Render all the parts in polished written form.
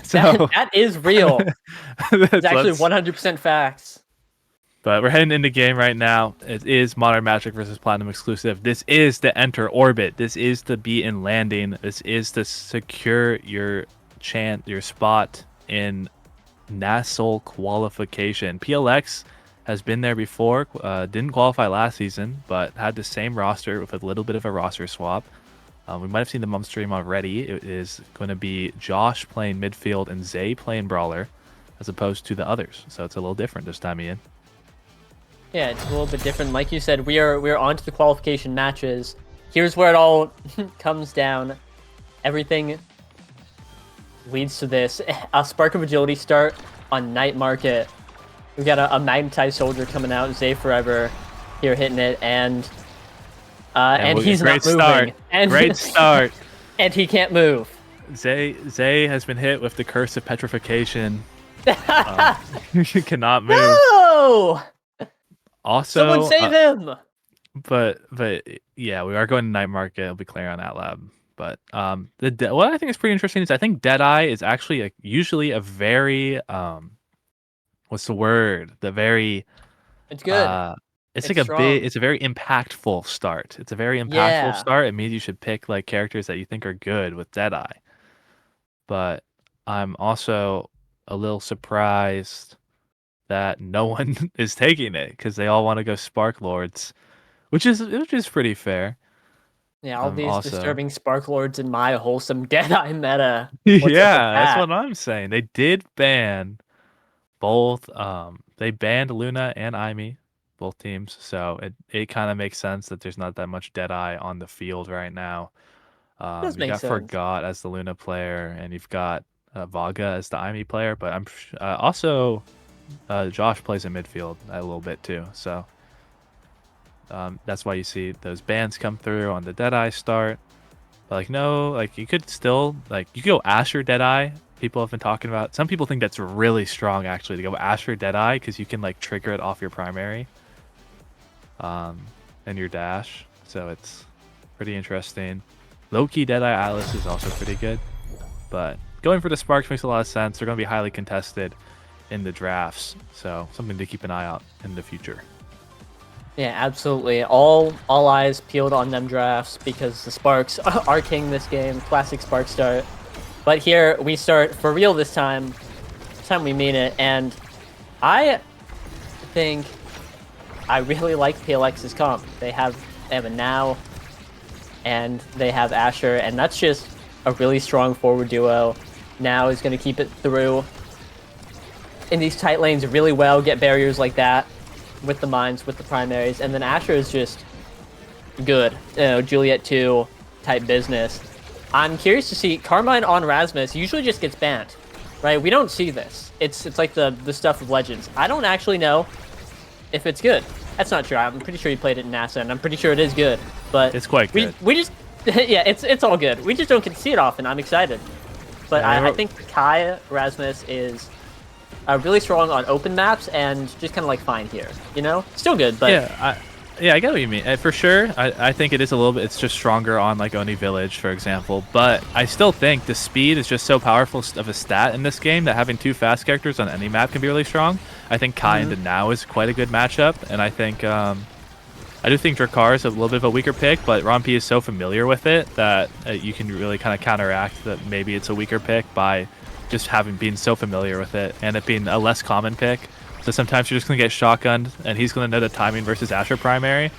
So that is real. It's actually let's 100% facts. But we're heading into game right now. It is Modern Magic versus Platinum Exclusive. This is to enter orbit. This is to be in landing. This is to secure your spot in NASL qualification. PLX has been there before. Didn't qualify last season, but had the same roster with a little bit of a roster swap. We might have seen them on stream already. It is going to be Josh playing midfield and Zay playing brawler, as opposed to the others. So it's a little different this time, Ian. Yeah, it's a little bit different. Like you said, we're on to the qualification matches. Here's where it all comes down. Everything leads to this. A Spark of Agility start on Night Market. We've got a Magnetized Soldier coming out, Zay Forever here hitting it, and he's not moving. Start. And great start. And he can't move. Zay has been hit with the curse of petrification. He cannot move. No! Also, someone save him. But yeah, we are going to Night Market. It'll be clear on that lab. But what I think is pretty interesting is I think Deadeye is actually usually a very what's the word? It's good. It's like it's a very impactful start. It's a very impactful start. It means you should pick like characters that you think are good with Deadeye. But I'm also a little surprised that no one is taking it because they all want to go Spark Lords, which is pretty fair. Yeah, all these disturbing Spark Lords in my wholesome Deadeye meta. Yeah, that's what I'm saying. They did ban both. They banned Luna and Aimee, both teams. So it kind of makes sense that there's not that much Deadeye on the field right now. You got Forgot as the Luna player, and you've got Vaga as the Aimee player. But I'm also. Josh plays in midfield a little bit too, so that's why you see those bans come through on the Deadeye start. But you could still you could go Asher Deadeye. People have been talking about. Some people think that's really strong actually to go Asher Deadeye because you can trigger it off your primary, and your dash. So it's pretty interesting. Low-key Deadeye Atlas is also pretty good, but going for the Sparks makes a lot of sense. They're going to be highly contested in the drafts, so something to keep an eye out in the future. Yeah, absolutely. All eyes peeled on them drafts because the Sparks are king this game. Classic Spark start. But here we start for real this time. This time we mean it, and I think I really like PLX's comp. They have a Now, and they have Asher, and that's just a really strong forward duo. Now is going to keep it through in these tight lanes really well, get barriers like that with the mines, with the primaries, and then Asher is just good. Juliet 2 type business. I'm curious to see Carmine on Rasmus usually just gets banned, right? We don't see this. It's like the stuff of Legends. I don't actually know if it's good. That's not true. I'm pretty sure he played it in NASA, and I'm pretty sure it is good. But it's quite good. We just yeah, it's all good. We just don't get to see it often. I'm excited. But I think Kai Rasmus is really strong on open maps and just kind of fine here, Still good, but yeah, I get what you mean. For sure, I think it is a little bit. It's just stronger on Oni Village, for example. But I still think the speed is just so powerful of a stat in this game that having two fast characters on any map can be really strong. I think Kai into Now is quite a good matchup, and I think I do think Drakkar is a little bit of a weaker pick, but Ron P is so familiar with it that you can really kind of counteract that maybe it's a weaker pick by just being so familiar with it and it being a less common pick. So sometimes you're just going to get shotgunned and he's going to know the timing versus Asher primary.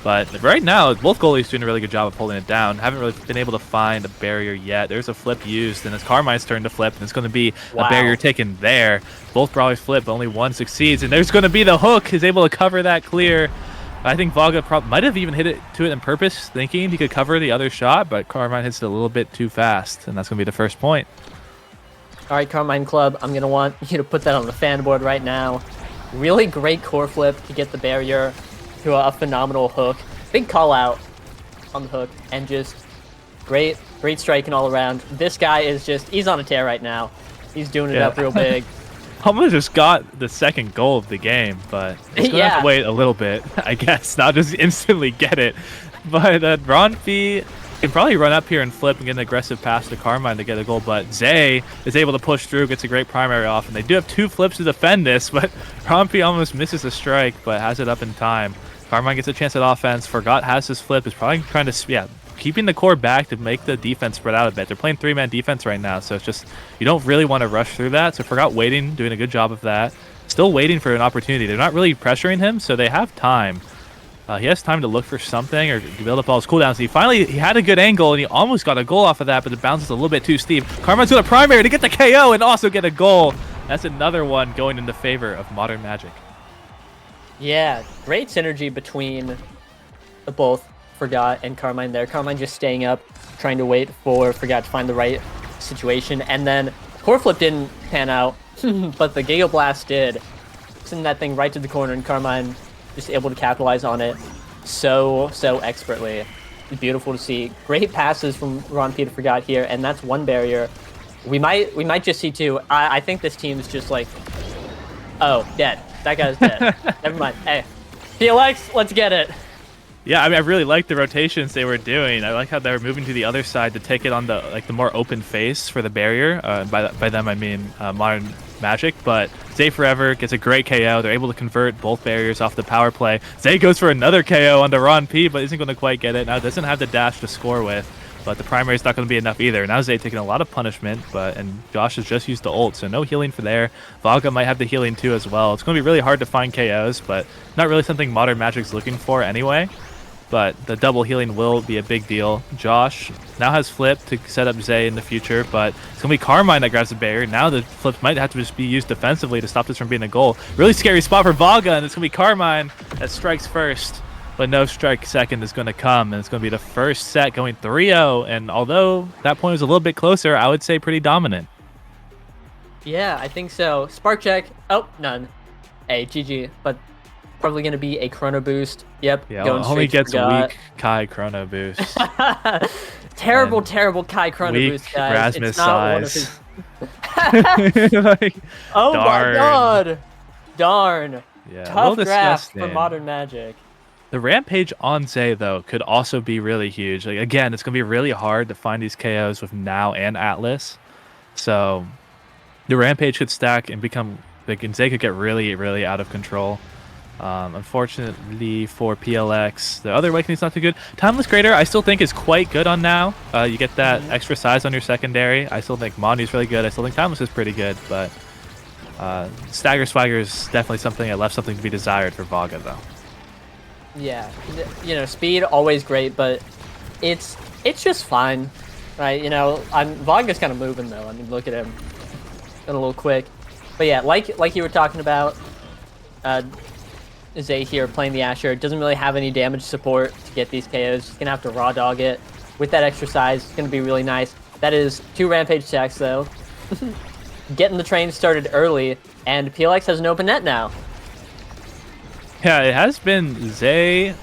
But right now, both goalies doing a really good job of holding it down. Haven't really been able to find a barrier yet. There's a flip used, and it's Carmine's turn to flip, and it's going to be a barrier taken there. Both brawlers flip, but only one succeeds, and there's going to be the hook. He's able to cover that clear. I think Vaga might have even hit it on purpose, thinking he could cover the other shot, but Carmine hits it a little bit too fast, and that's going to be the first point. All right, Carmine Club, I'm going to want you to put that on the fan board right now. Really great core flip to get the barrier to a phenomenal hook. Big call out on the hook, and just great striking all around. This guy is he's on a tear right now. He's doing it up real big. Almost just got the second goal of the game, but he's going to have to wait a little bit, I guess, not just instantly get it. But Ron P Can probably run up here and flip and get an aggressive pass to Carmine to get a goal, but Zay is able to push through, gets a great primary off, and they do have 2 flips to defend this, but Rompy almost misses a strike, but has it up in time. Carmine gets a chance at offense. Forgot has his flip, is probably trying to, keeping the core back to make the defense spread out a bit. They're playing 3-man defense right now, so it's just, you don't really want to rush through that, so Forgot waiting, doing a good job of that. Still waiting for an opportunity. They're not really pressuring him, so they have time. He has time to look for something or build up all his cooldowns. He had a good angle, and he almost got a goal off of that, but the bounce is a little bit too steep. Carmine's got a primary to get the KO and also get a goal. That's another one going in the favor of Modern Magic. Yeah, great synergy between both Forgot and Carmine there. Carmine just staying up, trying to wait for Forgot to find the right situation, and then core flip didn't pan out, but the Giga Blast did. Sending that thing right to the corner, and Carmine just able to capitalize on it so expertly. Beautiful to see. Great passes from Ron Peter Forgot here, and that's one barrier. We might just see 2. I think this team is just like, oh, dead. That guy's dead. Never mind. Hey, PLX, let's get it. Yeah, I mean, I really like the rotations they were doing. I like how they were moving to the other side to take it on the more open face for the barrier. By them I mean Modern Magic, but Zay Forever gets a great KO. They're able to convert both barriers off the power play. Zay goes for another KO onto Ron P, but isn't going to quite get it. Now doesn't have the dash to score with, but the primary is not going to be enough either. Now Zay taking a lot of punishment, and Josh has just used the ult, so no healing for there. Vaga might have the healing too as well. It's going to be really hard to find KOs, but not really something Modern Magic's looking for anyway. But the double healing will be a big deal. Josh now has flip to set up Zay in the future, but it's going to be Carmine that grabs the barrier. Now the flips might have to just be used defensively to stop this from being a goal. Really scary spot for Vaga, and it's going to be Carmine that strikes first, but no strike second is going to come, and it's going to be the first set going 3-0, and although that point was a little bit closer, I would say pretty dominant. Yeah, I think so. Spark check. Oh, none. Hey, GG, but probably going to be a chrono boost. Yep. Yeah, going only gets Forgot. weak Kai chrono boost. terrible Kai chrono weak boost, guys. Rasmus It's not size. Like, oh darn. my god. Darn. Yeah, Tough draft for disgusting. Modern Magic. The Rampage on Zay, though, could also be really huge. Like, again, it's going to be really hard to find these KOs with Now and Atlas. So the Rampage could stack and become... Like, and Zay could get really, really out of control. Unfortunately for PLX, the other awakening's not too good. Timeless Greater, I still think is quite good on Now. You get that extra size on your secondary. I still think Monty's really good. I still think Timeless is pretty good, but Stagger Swagger is definitely something that left something to be desired for Vaga, though. Yeah, you know, speed always great, but it's just fine, right? You know, Vaga's kind of moving though. I mean, look at him, got a little quick. But yeah, like you were talking about, Zay here playing the Asher doesn't really have any damage support to get these KOs. He's gonna have to raw dog it with that extra size. It's gonna be really nice. That is 2 Rampage stacks though. Getting the train started early, and PLX has an open net now. Yeah, it has been. Zay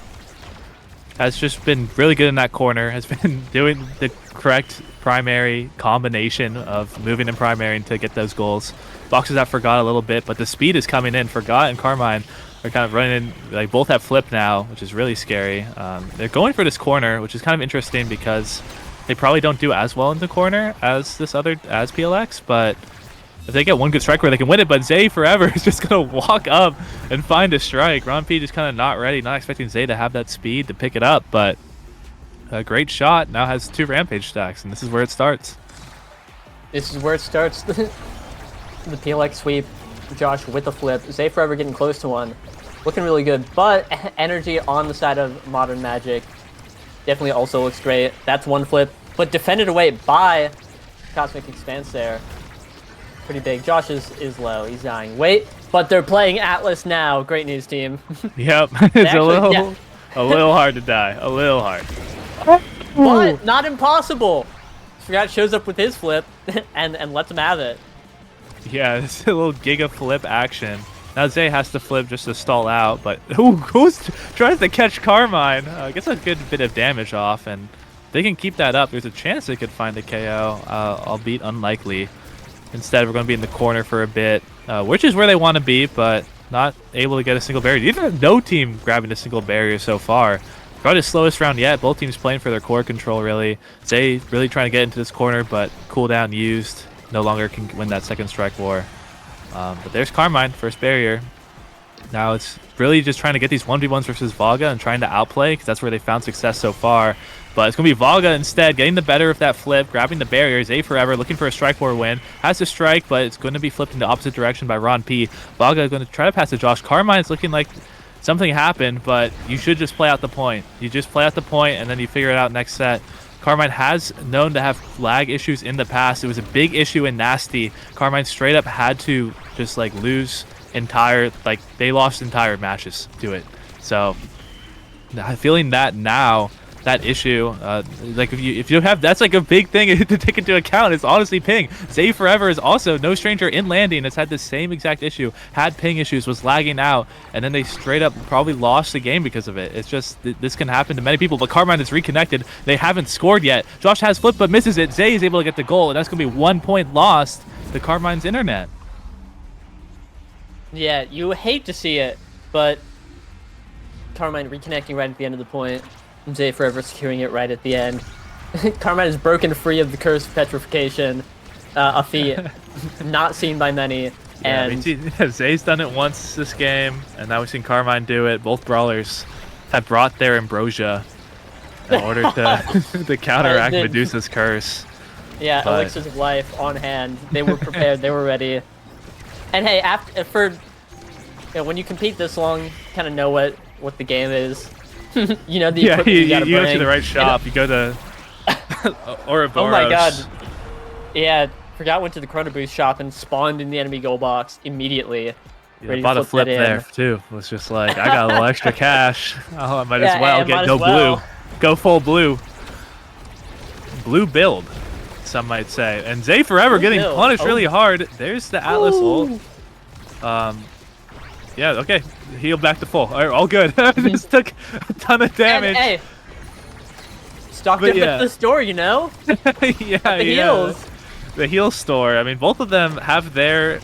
has just been really good in that corner, has been doing the correct primary combination of moving and primary to get those goals. Boxes out Forgot a little bit, but the speed is coming in. Forgot and Carmine are kind of running in, like both have flip now, which is really scary. They're going for this corner, which is kind of interesting because they probably don't do as well in the corner as PLX, but if they get one good strike where they can win it, but Zay Forever is just going to walk up and find a strike. Ron P just kind of not ready, not expecting Zay to have that speed to pick it up, but a great shot. Now has 2 Rampage stacks, and this is where it starts. This is where it starts. The PLX sweep. Josh with the flip. Zay Forever getting close to one. Looking really good, but energy on the side of Modern Magic definitely also looks great. That's one flip, but defended away by Cosmic Expanse there. Pretty big. Josh is low. He's dying. Wait, but they're playing Atlas now. Great news, team. Yep, it's a little hard to die. A little hard. But not impossible. Forgot shows up with his flip and lets him have it. Yeah, it's a little Giga flip action. Now Zay has to flip just to stall out, but who's tries to catch Carmine? Gets a good bit of damage off, and if they can keep that up, there's a chance they could find a KO, albeit unlikely. Instead, we're going to be in the corner for a bit, which is where they want to be, but not able to get a single barrier. Even no team grabbing a single barrier so far. Probably the slowest round yet. Both teams playing for their core control, really. Zay really trying to get into this corner, but cooldown used. No longer can win that second strike war. But there's Carmine, first barrier. Now it's really just trying to get these 1v1s versus Vaga and trying to outplay, because that's where they found success so far. But it's going to be Vaga instead, getting the better of that flip, grabbing the barrier. Zay forever, looking for a strike war win. Has to strike, but it's going to be flipped in the opposite direction by Ron P. Vaga going to try to pass to Josh. Carmine's looking like something happened, but you should just play out the point. You just play out the point, and then you figure it out next set. Carmine has known to have lag issues in the past. It was a big issue in Nasty. Carmine straight up had to just like lose entire, like they lost entire matches to it. So feeling that now, that issue, like if you have, that's like a big thing to take into account. It's honestly ping. Zay Forever is also no stranger in landing. It's had the same exact issue, had ping issues, was lagging out, and then they straight up probably lost the game because of it. It's just, this can happen to many people, but Carmine is reconnected. They haven't scored yet. Josh has flipped but misses it. Zay is able to get the goal, and that's going to be 1 point lost to Carmine's internet. Yeah, you hate to see it, but Carmine reconnecting right at the end of the point. Zay Forever securing it right at the end. Carmine is broken free of the curse of petrification, a feat not seen by many. And Zay's done it once this game, and now we've seen Carmine do it. Both brawlers have brought their ambrosia in order to counteract Medusa's curse. Yeah, but elixirs of life on hand. They were prepared. They were ready. And hey, when you compete this long, kind of know what the game is. You know the equipment you go to the right shop. You go to Ouroboros. Oh my god. Yeah, forgot went to the Chrono Boost shop and spawned in the enemy goal box immediately. Yeah, bought a flip there too. It was just like, I got a little extra cash. Oh, I might as well go blue. Go full blue. Blue build, some might say. And Zay Forever getting punished really hard. There's the Atlas ult. Yeah, okay. Heal back to full. All right, all good. Just took a ton of damage. And, hey, stocked it at the store, you know? The heals. The heal store. I mean, both of them have their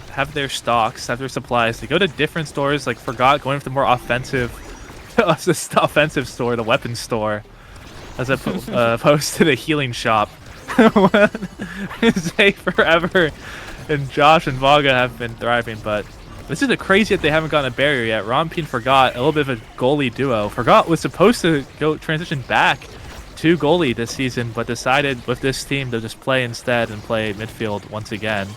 stocks, have their supplies. They go to different stores. Like Forgot going with the more offensive store, the weapons store, as opposed to the healing shop. Zay Forever and Josh and Vaga have been thriving, but this is crazy that they haven't gotten a barrier yet. Rompi and Forgot, a little bit of a goalie duo. Forgot was supposed to go transition back to goalie this season, but decided with this team to just play instead and play midfield once again.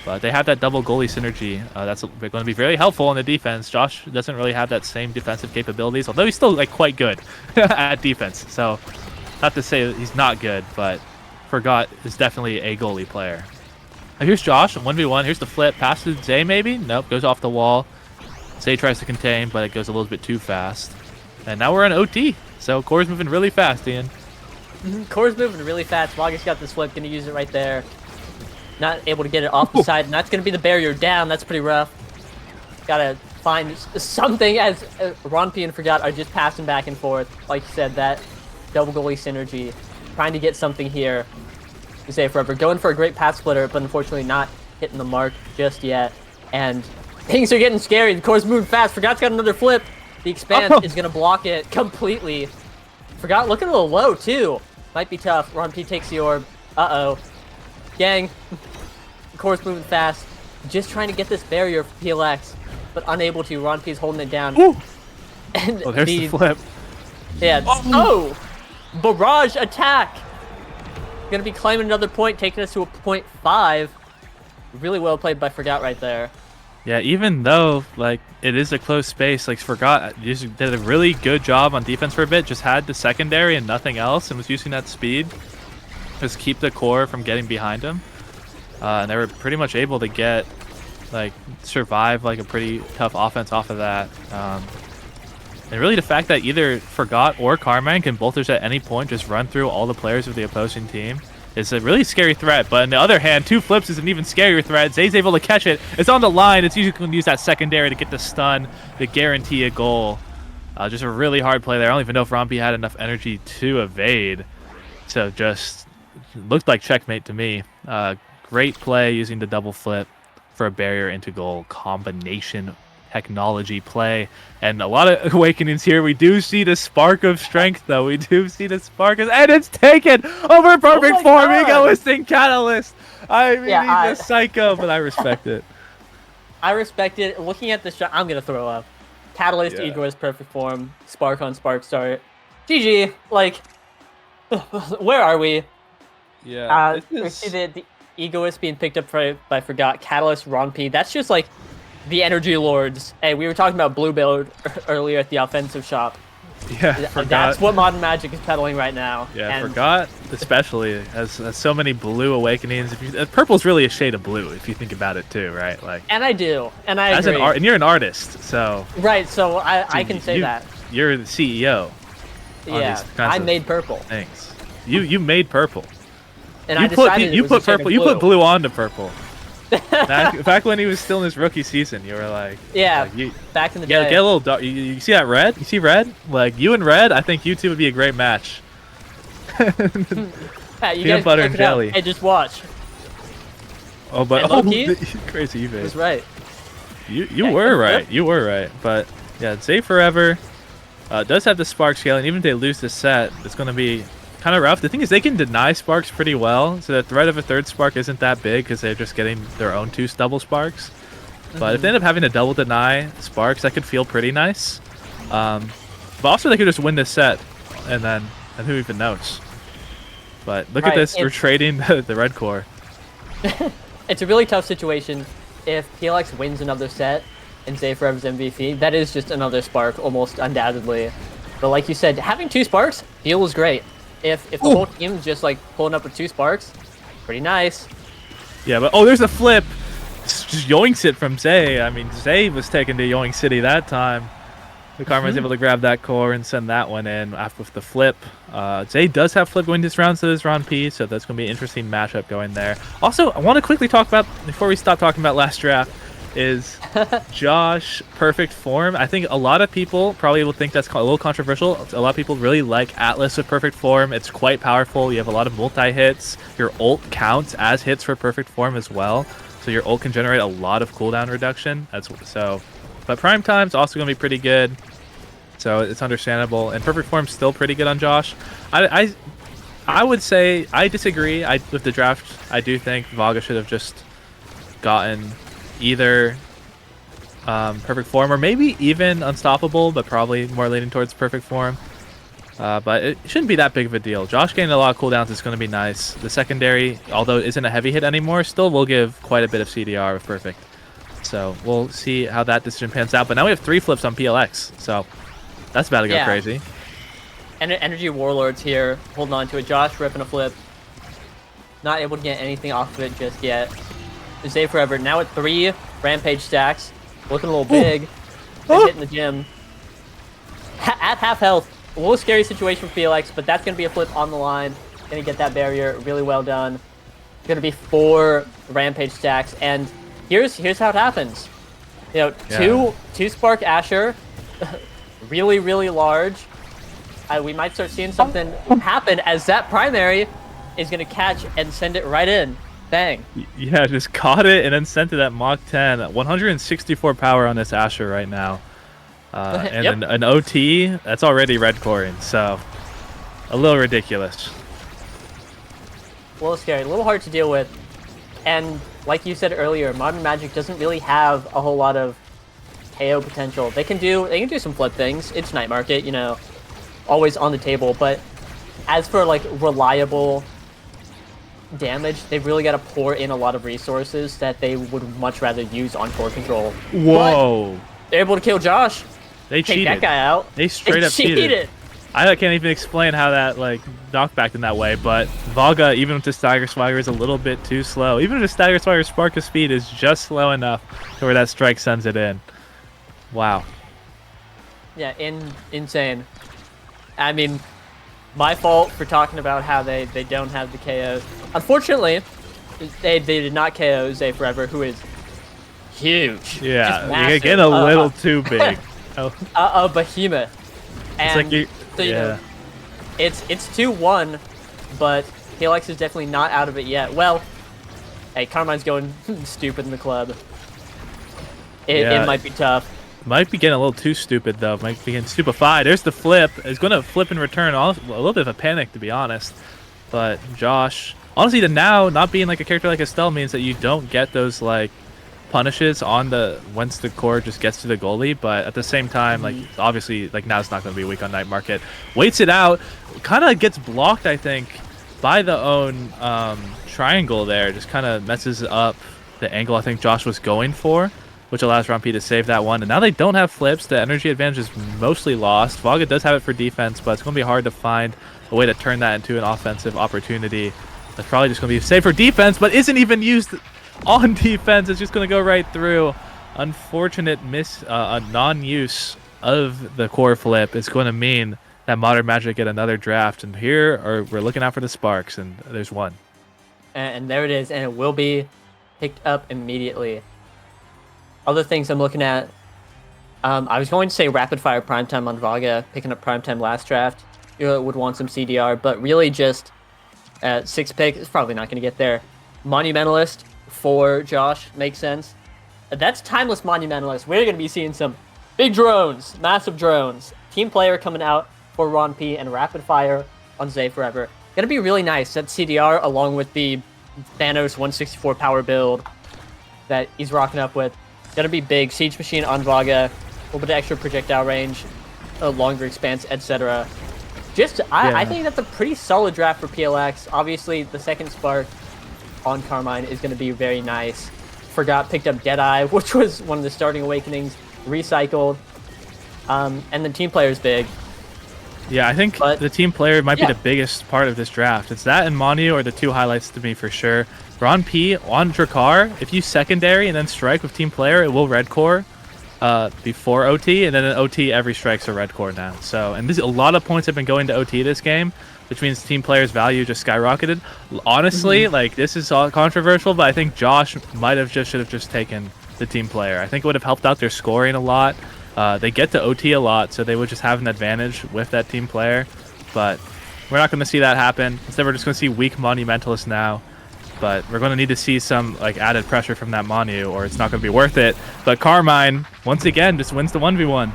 But they have that double goalie synergy. That's going to be very helpful in the defense. Josh doesn't really have that same defensive capabilities, although he's still like quite good at defense. So not to say that he's not good, but Forgot is definitely a goalie player. Here's Josh, 1v1. Here's the flip. Pass to Zay, maybe? Nope, goes off the wall. Zay tries to contain, but it goes a little bit too fast. And now we're on OT. So Core's moving really fast, Ian. Core's moving really fast. Vaga's got this flip, gonna use it right there. Not able to get it off the side, and that's gonna be the barrier down. That's pretty rough. Gotta find something, as Ronpi and Forgot are just passing back and forth. Like you said, that double goalie synergy. Trying to get something here. Zay Forever going for a great path splitter, but unfortunately not hitting the mark just yet. And things are getting scary. The core's moving fast. Forgot's got another flip. The expand is going to block it completely. Forgot looking a little low, too. Might be tough. Ron P takes the orb. Uh-oh. Gang. The core's moving fast. Just trying to get this barrier for PLX, but unable to. Ron P's holding it down. Ooh. And there's the flip. Yeah. Oh! Barrage attack! Gonna be claiming another point, taking us to a 0.5. Really well played by Forgot right there. Yeah, even though like it is a close space, like Forgot did a really good job on defense for a bit, just had the secondary and nothing else, and was using that speed just keep the core from getting behind him. And they were pretty much able to get survive like a pretty tough offense off of that. And really the fact that either Forgot or Carmine can both just at any point just run through all the players of the opposing team is a really scary threat. But on the other hand, two flips is an even scarier threat. Zay's able to catch it. It's on the line. It's usually going to use that secondary to get the stun to guarantee a goal. Just a really hard play there. I don't even know if Rompi had enough energy to evade. So just looked like checkmate to me. Great play using the double flip for a barrier into goal. Combination technology play. And a lot of awakenings here. We do see the spark of strength, though. We do see the spark, and it's taken over perfect form. Egoistic Catalyst. I mean, he's a psycho, but I respect it. I respect it. Looking at this shot, I'm gonna throw up. Catalyst, Egoist, perfect form, spark on spark start. GG. Like, where are we? Yeah. We see the Egoist being picked up by Forgot. Catalyst, Ron P. That's just like the energy lords. Hey, we were talking about blue build earlier at the offensive shop. Yeah, Forgot. That's what Modern Magic is peddling right now. Yeah, and Forgot especially has so many blue awakenings. Purple's really a shade of blue if you think about it too, right? Like. And I do, and I agree. And you're an artist, so. Right, so I can say that. You're the CEO. Yeah, I made purple. Thanks. You made purple. And you put purple. You put blue onto purple. back when he was still in his rookie season, you were like, back in the day. Get a little dark. You see that red? You see red? Like you and red, I think you two would be a great match. Peanut butter and jelly. Hey, just watch. Oh, but crazy, you was right. You were right. You were right. But yeah, Zay Forever does have the spark scaling. Even if they lose this set, it's going to be kind of rough. The thing is, they can deny sparks pretty well, so the threat of a third spark isn't that big because they're just getting their own 2 double sparks. But if they end up having to double deny sparks, that could feel pretty nice. But also, they could just win this set, and who even knows? But look at this, we're trading the red core. It's a really tough situation. If PLX wins another set and Zay Forever's MVP, that is just another spark, almost undoubtedly. But like you said, having 2 sparks feels great. If the whole team's just like pulling up with 2 sparks, pretty nice. Yeah, but there's a flip. Just yoinks it from Zay. I mean, Zay was taken to Yoink City that time. The Karma's able to grab that core and send that one in after the flip. Zay does have flip going this round, so does Ron P, so that's going to be an interesting matchup going there. Also, I want to quickly talk about, before we stop talking about last draft, is Josh perfect form. I think a lot of people probably will think that's a little controversial. A lot of people really like Atlas with perfect form. It's quite powerful. You have a lot of multi-hits. Your ult counts as hits for perfect form as well. So your ult can generate a lot of cooldown reduction. But prime time's also going to be pretty good. So it's understandable. And perfect form's still pretty good on Josh. I would say I disagree. With the draft, I do think Vaga should have just gotten either perfect form or maybe even unstoppable, but probably more leaning towards perfect form. But it shouldn't be that big of a deal. Josh getting a lot of cooldowns is going to be nice. The secondary, although it isn't a heavy hit anymore, still will give quite a bit of CDR with perfect. So we'll see how that decision pans out. But now we have 3 flips on PLX, so that's about to go crazy. And Energy Warlords here, holding on to it. Josh ripping a flip. Not able to get anything off of it just yet. Zay Forever now at 3 Rampage stacks. Looking a little big. Hitting the gym. At half health. A little scary situation for PLX, but that's going to be a flip on the line. Going to get that barrier really well done. Going to be 4 Rampage stacks. And here's how it happens. You know, two Spark Asher. Really, really large. We might start seeing something happen as that primary is going to catch and send it right in. Bang. Yeah, just caught it and then sent it at Mach 10. 164 power on this Asher right now. And an OT, that's already red coring, so a little ridiculous. A little scary, a little hard to deal with. And like you said earlier, Modern Magic doesn't really have a whole lot of KO potential. They can do some flip things. It's Night Market, you know, always on the table. But as for like reliable damage, they've really got to pour in a lot of resources that they would much rather use on core control. Whoa! But they're able to kill Josh. They cheated. Take that guy out. They straight up cheated. I can't even explain how that knocked back in that way, but Vaga, even with the Stagger Swagger, is a little bit too slow. Even if the Stagger Swagger Spark of Speed is just slow enough to where that strike sends it in. Wow. Yeah, insane. I mean, my fault for talking about how they don't have the KOs. Unfortunately, they did not KO Zay Forever, who is huge. Yeah, you're getting a little too big. A behemoth. And it's you know, it's 2-1, but PLX is definitely not out of it yet. Well, hey, Carmine's going stupid in the club. It might be tough. Might be getting a little too stupid, though. Might be getting stupefied. There's the flip. It's going to flip and return. A little bit of a panic, to be honest. But Josh, honestly, the now not being like a character like Estelle means that you don't get those like punishes on the once the core just gets to the goalie. But at the same time, like obviously, like now's not going to be weak on Night Market. Waits it out. Kind of gets blocked, I think, by the own triangle there. Just kind of messes up the angle I think Josh was going for, which allows Ron P to save that one. And now they don't have flips. The energy advantage is mostly lost. Vaga does have it for defense, but it's going to be hard to find a way to turn that into an offensive opportunity. That's probably just going to be safe for defense, but isn't even used on defense. It's just going to go right through. Unfortunate non-use of the core flip is going to mean that Modern Magic get another draft. And here we're looking out for the Sparks, and there's one. And there it is, and it will be picked up immediately. Other things I'm looking at, I was going to say rapid fire primetime on Vaga, picking up primetime last draft. You would want some CDR, but really just 6 pick is probably not going to get there. Monumentalist for Josh makes sense. That's timeless Monumentalist. We're going to be seeing some big drones, massive drones. Team player coming out for Ron P and rapid fire on Zay Forever. Going to be really nice. That CDR along with the Thanos 164 power build that he's rocking up with. Gonna be big. Siege Machine on Vaga, a little bit of extra projectile range, a longer expanse, etc. I think that's a pretty solid draft for PLX. Obviously, the second Spark on Carmine is gonna be very nice. Forgot picked up Deadeye, which was one of the starting awakenings, recycled. And the team player is big. Yeah, I think the team player might be the biggest part of this draft. It's that and Manu are the 2 highlights to me for sure. Ron P on Drakkar, if you secondary and then strike with team player, it will red core before OT, and then in OT every strike's a red core now. So, and a lot of points have been going to OT this game, which means team player's value just skyrocketed. Honestly, like this is all controversial, but I think Josh should have just taken the team player. I think it would have helped out their scoring a lot. They get to OT a lot, so they would just have an advantage with that team player. But we're not going to see that happen. Instead, we're just going to see weak Monumentalist now. But we're going to need to see some like added pressure from that Monu, or it's not going to be worth it. But Carmine, once again, just wins the 1v1.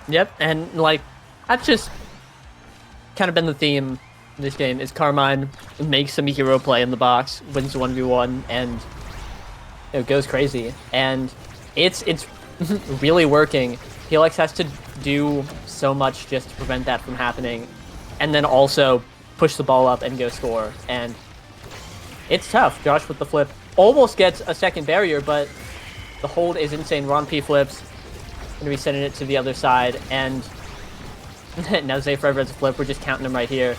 Yep, and like that's just kind of been the theme in this game. Is Carmine makes some hero play in the box, wins the 1v1, and goes crazy. And it's really working. PLX has to do so much just to prevent that from happening, and then also push the ball up and go score. And it's tough. Josh with the flip almost gets a second barrier, but the hold is insane. Ron P flips. Going to be sending it to the other side, and now Zay Forever has a flip. We're just counting them right here.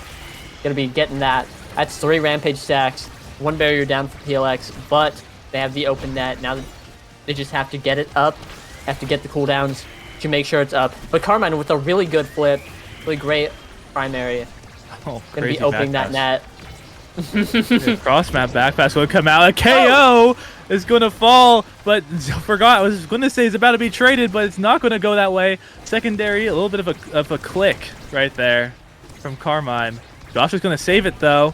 Going to be getting that. That's 3 Rampage stacks, 1 barrier down for PLX, but they have the open net. Now they just have to get it up, have to get the cooldowns to make sure it's up. But Carmine with a really good flip, really great primary. Oh, going to be opening that net. Cross map back pass will come out. A KO is going to fall, but forgot. I was going to say it's about to be traded, but it's not going to go that way. Secondary, a little bit of a click right there from Carmine. Josh is going to save it though.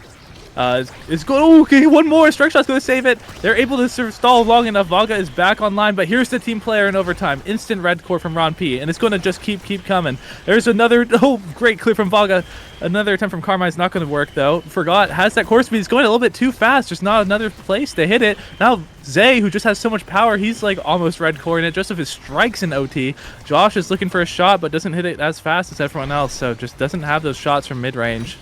It's good. Oh, okay, one more. Strike shot's going to save it. They're able to stall long enough. Vaga is back online, but here's the team player in overtime. Instant red core from Ron P, and it's going to just keep coming. There's another. Oh, great clear from Vaga. Another attempt from Carmine's not going to work though. Forgot has that core speed. It's going a little bit too fast. There's not another place to hit it. Now Zay, who just has so much power, he's like almost red core in it just with his strikes in OT. Josh is looking for a shot, but doesn't hit it as fast as everyone else, so just doesn't have those shots from mid range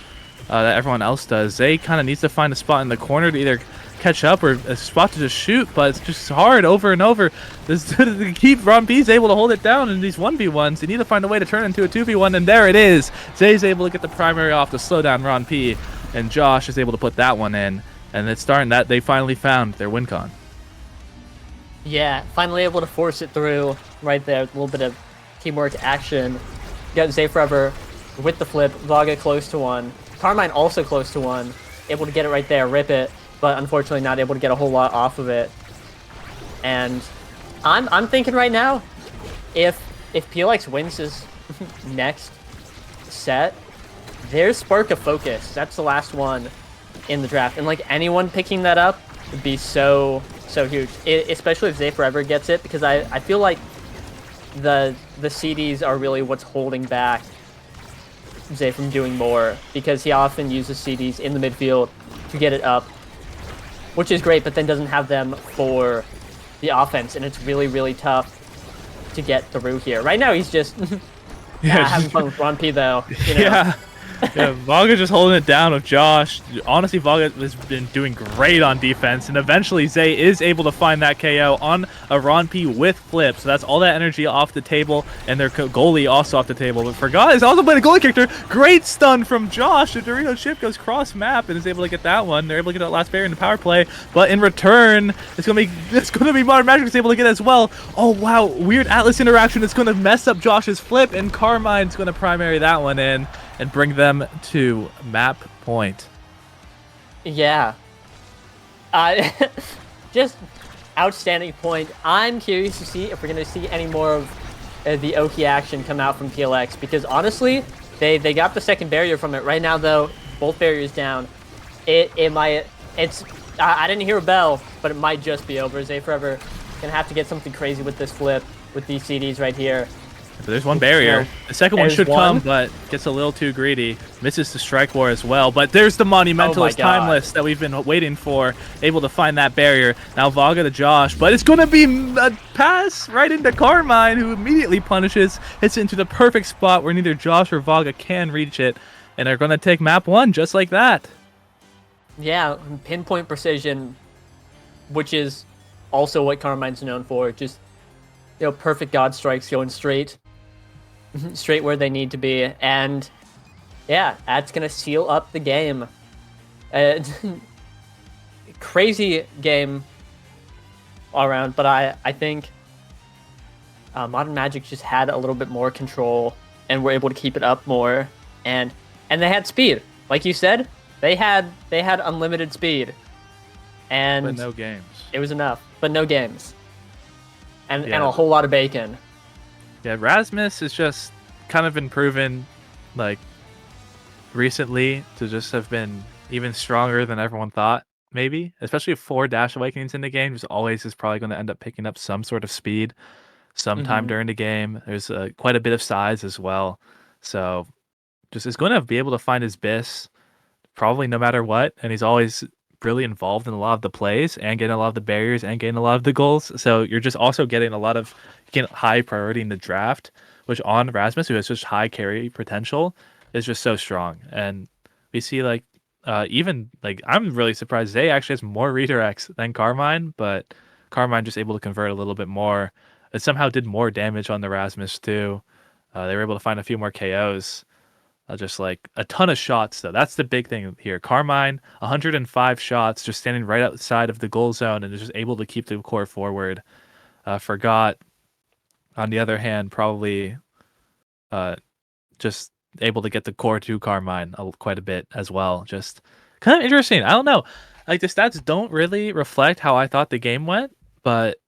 that everyone else does. Zay kind of needs to find a spot in the corner to either catch up or a spot to just shoot, but it's just hard over and over. To keep Ron P's able to hold it down in these 1v1s. They need to find a way to turn it into a 2v1, and there it is. Zay's able to get the primary off to slow down Ron P, and Josh is able to put that one in, and it's starting that they finally found their win con. Yeah, finally able to force it through right there. A little bit of teamwork action. Got Zay Forever with the flip. Vaga close to 1. Carmine also close to 1, able to get it right there, rip it, but unfortunately not able to get a whole lot off of it. And I'm thinking right now, if PLX wins his next set, there's Spark of Focus. That's the last one in the draft, and like anyone picking that up would be so so huge, especially if Zay Forever gets it, because I feel like the CDs are really what's holding back Zay from doing more, because he often uses CDs in the midfield to get it up, which is great, but then doesn't have them for the offense, and it's really, really tough to get through here. Right now, he's just having fun with Ron P, though. You know? Yeah. Yeah, Vaga just holding it down with Josh. Honestly, Vaga has been doing great on defense, and eventually Zay is able to find that KO on a Ron P with flip. So that's all that energy off the table, and their goalie also off the table. But Forgot is also playing a goalie character. Great stun from Josh. The Dorito chip goes cross map and is able to get that one. They're able to get that last barrier in the power play, but in return, it's gonna be Modern Magic is able to get as well. Oh wow, weird Atlas interaction. It's gonna mess up Josh's flip, and Carmine's gonna primary that one in and bring them to map point. Yeah. Just outstanding point. I'm curious to see if we're going to see any more of the Oki action come out from PLX, because honestly, they got the second barrier from it. Right now, though, both barriers down. It might... I didn't hear a bell, but it might just be over. Zay Forever gonna have to get something crazy with this flip, with these CDs right here. But there's one barrier. No. The second one should come, but gets a little too greedy. Misses the strike war as well. But there's the Monumentalist Timeless that we've been waiting for. Able to find that barrier. Now Vaga to Josh, but it's going to be a pass right into Carmine, who immediately punishes. Hits it into the perfect spot where neither Josh or Vaga can reach it. And they're going to take map 1 just like that. Yeah, pinpoint precision, which is also what Carmine's known for. Just, perfect God strikes going straight where they need to be, and yeah, that's gonna seal up the game. Crazy game all around, but I think Modern Magic just had a little bit more control and were able to keep it up more, and they had speed, like you said. They had unlimited speed, and but no games. It was enough, but no games, and a whole lot of bacon. Yeah, Rasmus has just kind of been proven, like, recently to just have been even stronger than everyone thought, maybe. Especially with 4 Dash Awakenings in the game, just always is probably going to end up picking up some sort of speed sometime during the game. There's quite a bit of size as well. So just is going to be able to find his bis probably no matter what, and he's always really involved in a lot of the plays and getting a lot of the barriers and getting a lot of the goals. So you're just also getting a lot of high priority in the draft, which on Rasmus, who has such high carry potential, is just so strong. And we see even I'm really surprised Zay actually has more redirects than Carmine, but Carmine just able to convert a little bit more. It somehow did more damage on the Rasmus too. They were able to find a few more KOs. Just like a ton of shots, though. That's the big thing here. Carmine, 105 shots, just standing right outside of the goal zone and is just able to keep the core forward. Forgot, on the other hand, probably just able to get the core to Carmine quite a bit as well. Just kind of interesting. I don't know. Like, the stats don't really reflect how I thought the game went, but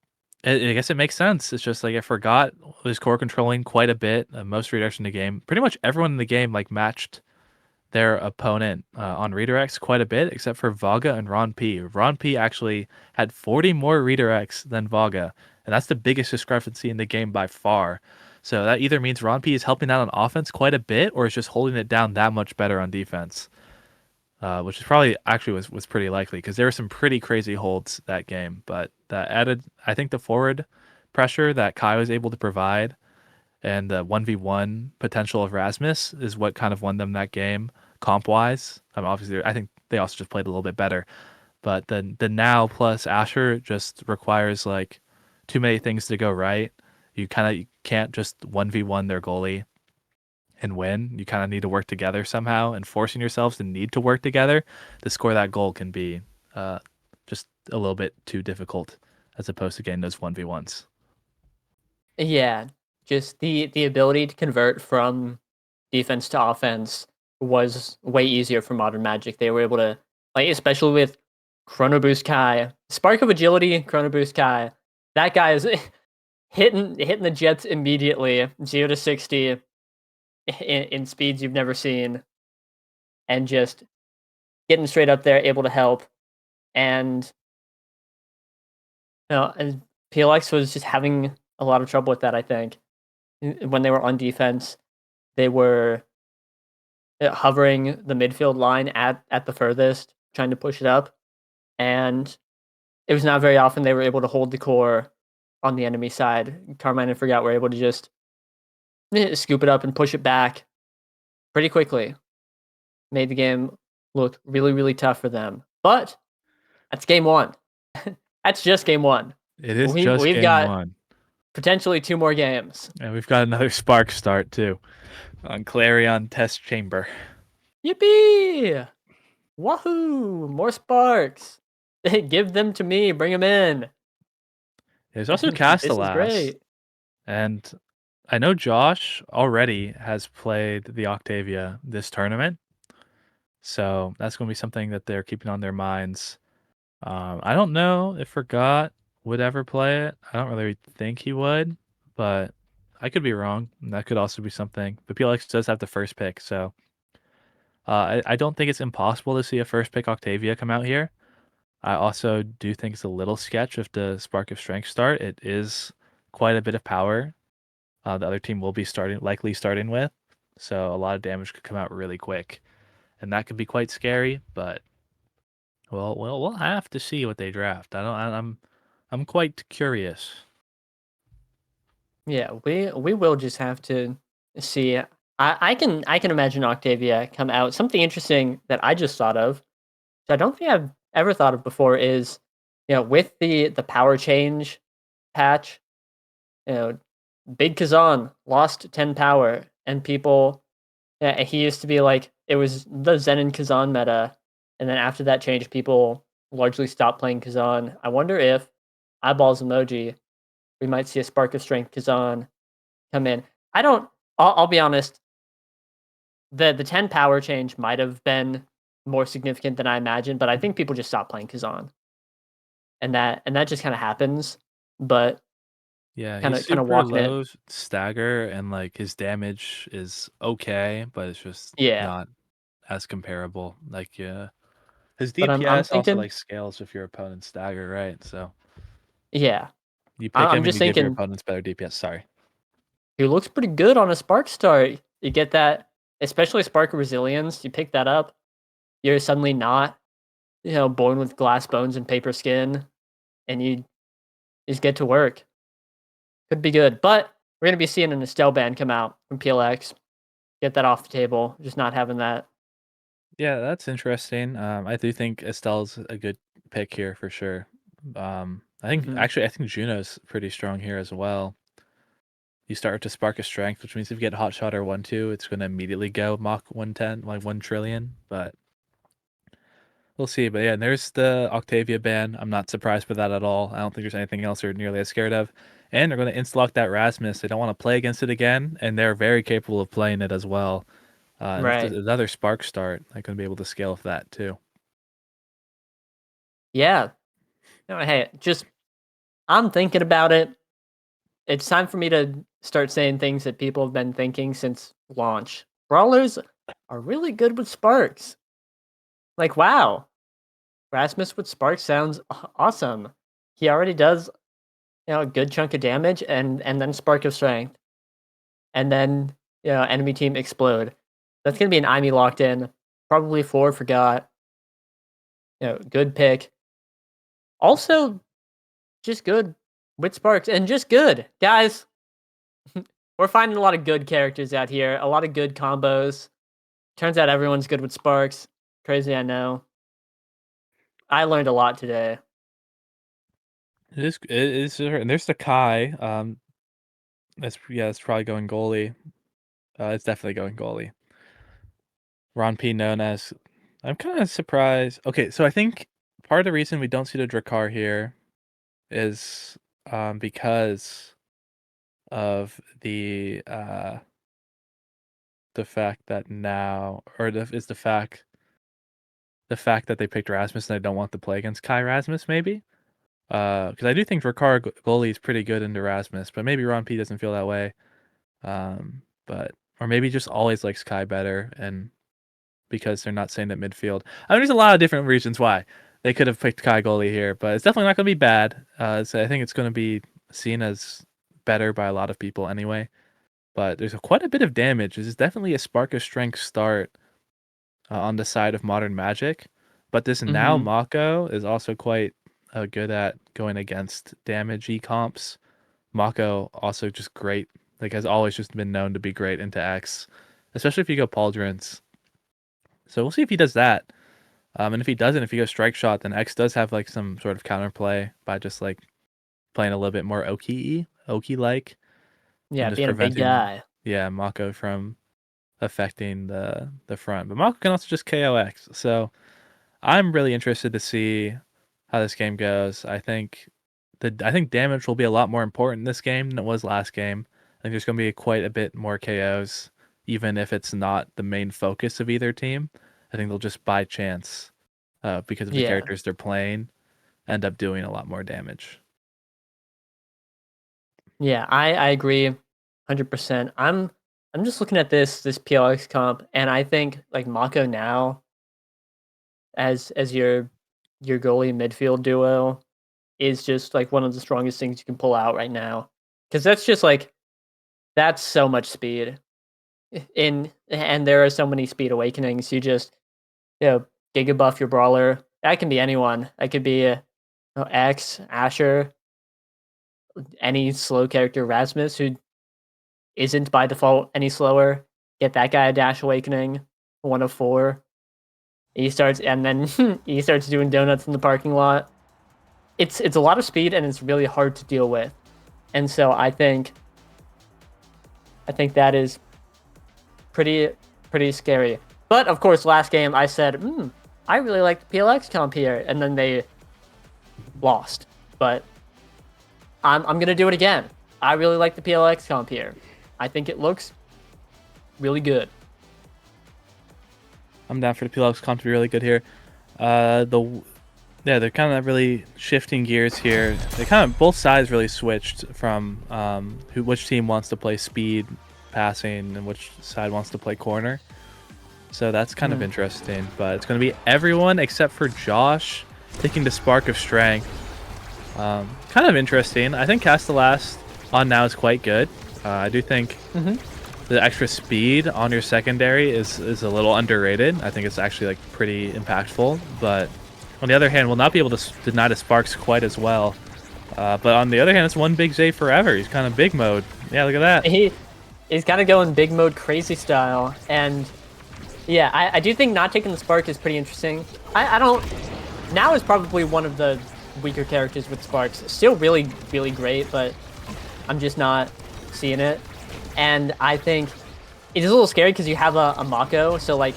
I guess it makes sense. It's just like I forgot was core controlling quite a bit. Most redirection in the game. Pretty much everyone in the game matched their opponent on redirects quite a bit, except for Vaga and Ron P. Ron P actually had 40 more redirects than Vaga, and that's the biggest discrepancy in the game by far. So that either means Ron P is helping out on offense quite a bit, or is just holding it down that much better on defense. Which is probably actually was pretty likely, because there were some pretty crazy holds that game. But that added, I think, the forward pressure that Kai was able to provide and the 1v1 potential of Rasmus is what kind of won them that game comp wise. Obviously, I think they also just played a little bit better. But the now plus Asher just requires like too many things to go right. You can't just 1v1 their goalie and win. You kind of need to work together somehow, and forcing yourselves to need to work together to score that goal can be just a little bit too difficult as opposed to getting those 1v1s. Yeah, just the ability to convert from defense to offense was way easier for Modern Magic. They were able to, like, especially with Chrono Boost Kai, Spark of Agility, Chrono Boost Kai. That guy is hitting the jets immediately, 0 to 60 in speeds you've never seen, and just getting straight up there, able to help. And And PLX was just having a lot of trouble with that, I think. When they were on defense, they were hovering the midfield line at the furthest, trying to push it up. And it was not very often they were able to hold the core on the enemy side. Carmine and Forgot were able to just scoop it up and push it back pretty quickly. Made the game look really, really tough for them. But that's game one. That's just game one. It is just We've game got one. potentially 2 more games. And we've got another Spark start, too, on Clarion Test Chamber. Yippee! Wahoo! More sparks. Give them to me. Bring them in. There's also This is Castellas. great. And I know Josh already has played the Octavia this tournament. So that's going to be something that they're keeping on their minds. I don't know if Forgot would ever play it. I don't really think he would, but I could be wrong. And that could also be something. But PLX does have the first pick, so I don't think it's impossible to see a first pick Octavia come out here. I also do think it's a little sketch if the Spark of Strength start. It is quite a bit of power. The other team will be likely starting with, so a lot of damage could come out really quick, and that could be quite scary. But we'll have to see what they draft. I'm quite curious. Yeah, we will just have to see. I can imagine Octavia come out. Something interesting that I just thought of, which I don't think I've ever thought of before, is with the power change patch, Big Kazan lost 10 power, and people, he used to be like, it was the Zen and Kazan meta, and then after that change, people largely stopped playing Kazan. I wonder if eyeballs emoji, we might see a Spark of Strength Kazan come in. I don't. I'll be honest. The 10 power change might have been more significant than I imagined, but I think people just stopped playing Kazan, and that just kind of happens. But Yeah, kind he's of super walking it. low stagger, and like his damage is okay, but it's just Yeah, not as comparable. Like, yeah, his but I'm DPS also thinking. like scales with your opponent's stagger, right? So Yeah, you pick I'm him and just you give your thinking opponent's better DPS. Sorry. he looks pretty good on a Spark start. You get that, especially Spark of Resilience. You pick that up, you're suddenly not born with glass bones and paper skin, and you just get to work. Could be good, but we're gonna be seeing an Estelle ban come out from PLX. Get that off the table. Just not having that. Yeah, that's interesting. I do think Estelle's a good pick here for sure. Hmm. I think Juno's pretty strong here as well. You start with the Spark of Strength, which means if you get Hot Shot or 1-2, it's going to immediately go Mach 110, like 1 trillion. But we'll see. But yeah, there's the Octavia ban. I'm not surprised by that at all. I don't think there's anything else they're nearly as scared of. And they're going to insta-lock that Rasmus. They don't want to play against it again, and they're very capable of playing it as well. And if there's Right. another Spark start, they're going to be able to scale with that too. Yeah. Hey, just I'm thinking about it. It's time for me to start saying things that people have been thinking since launch. Brawlers are really good with sparks. Like, wow, Rasmus with sparks sounds awesome. He already does, a good chunk of damage, and then spark of strength, and then enemy team explode. That's gonna be an IME locked in. Probably 4 forgot. Good pick. Also, just good with sparks and just good guys. We're finding a lot of good characters out here. A lot of good combos. Turns out everyone's good with sparks. Crazy, I know. I learned a lot today. It is, and there's the Kai. It's probably going goalie. It's definitely going goalie. Ron P known as. I'm kind of surprised. Okay, so I think part of the reason we don't see the Drakkar here is because of the fact that now, or is the fact that they picked Rasmus and I don't want to play against Kai Rasmus maybe. Because I do think Drakkar goalie is pretty good into Rasmus, but maybe Ron P doesn't feel that way. But or maybe just always likes Kai better, and because they're not saying that midfield. I mean, there's a lot of different reasons why. they could have picked Kai goalie here, but it's definitely not going to be bad. So I think it's going to be seen as better by a lot of people anyway. But there's quite a bit of damage. This is definitely a spark of strength start on the side of Modern Magic. But this now Mm-hmm. Mako is also quite good at going against damage comps. Mako also just great. Like has always just been known to be great into X, especially if you go Pauldrons. So we'll see if he does that. And if he doesn't, if he goes Strike Shot, then X does have like some sort of counterplay by just like playing a little bit more Oki like, and Yeah, just being a big preventing guy. Mako from affecting the front. But Mako can also just KO X. So I'm really interested to see how this game goes. I think damage will be a lot more important in this game than it was last game. I think there's going to be quite a bit more KOs, even if it's not the main focus of either team. I think they'll just by chance, because of the Yeah. characters they're playing, end up doing a lot more damage. Yeah, I agree 100%. I'm just looking at this PLX comp, and I think like Mako now as your goalie midfield duo is just like one of the strongest things you can pull out right now. Cuz that's just like that's so much speed. In and there are so many speed awakenings. You just giga buff your brawler. That can be anyone. That could be X, Asher, any slow character, Rasmus, who isn't by default any slower. Get that guy a dash awakening, 104. He starts and then he starts doing donuts in the parking lot. It's a lot of speed and it's really hard to deal with. And so I think that is pretty scary. But of course, last game I said, I really like the PLX comp here, and then they lost. But I'm gonna do it again. I really like the PLX comp here. I think it looks really good. I'm down for the PLX comp to be really good here. They're kind of really shifting gears here. They kind of both sides really switched from which team wants to play speed passing and which side wants to play corner. So that's kind of interesting. But it's going to be everyone except for Josh taking the Spark of Strength. Kind of interesting. I think Castellast on now is quite good. I do think the extra speed on your secondary is a little underrated. I think it's actually like pretty impactful. But on the other hand, we'll not be able to deny the Sparks quite as well. But on the other hand, it's one big Zay forever. He's kind of big mode. Yeah, look at that. He's kind of going big mode crazy style. And yeah, I do think not taking the Spark is pretty interesting. I don't... Now is probably one of the weaker characters with Sparks. Still really, really great, but I'm just not seeing it. And I think it is a little scary because you have a Mako, so like,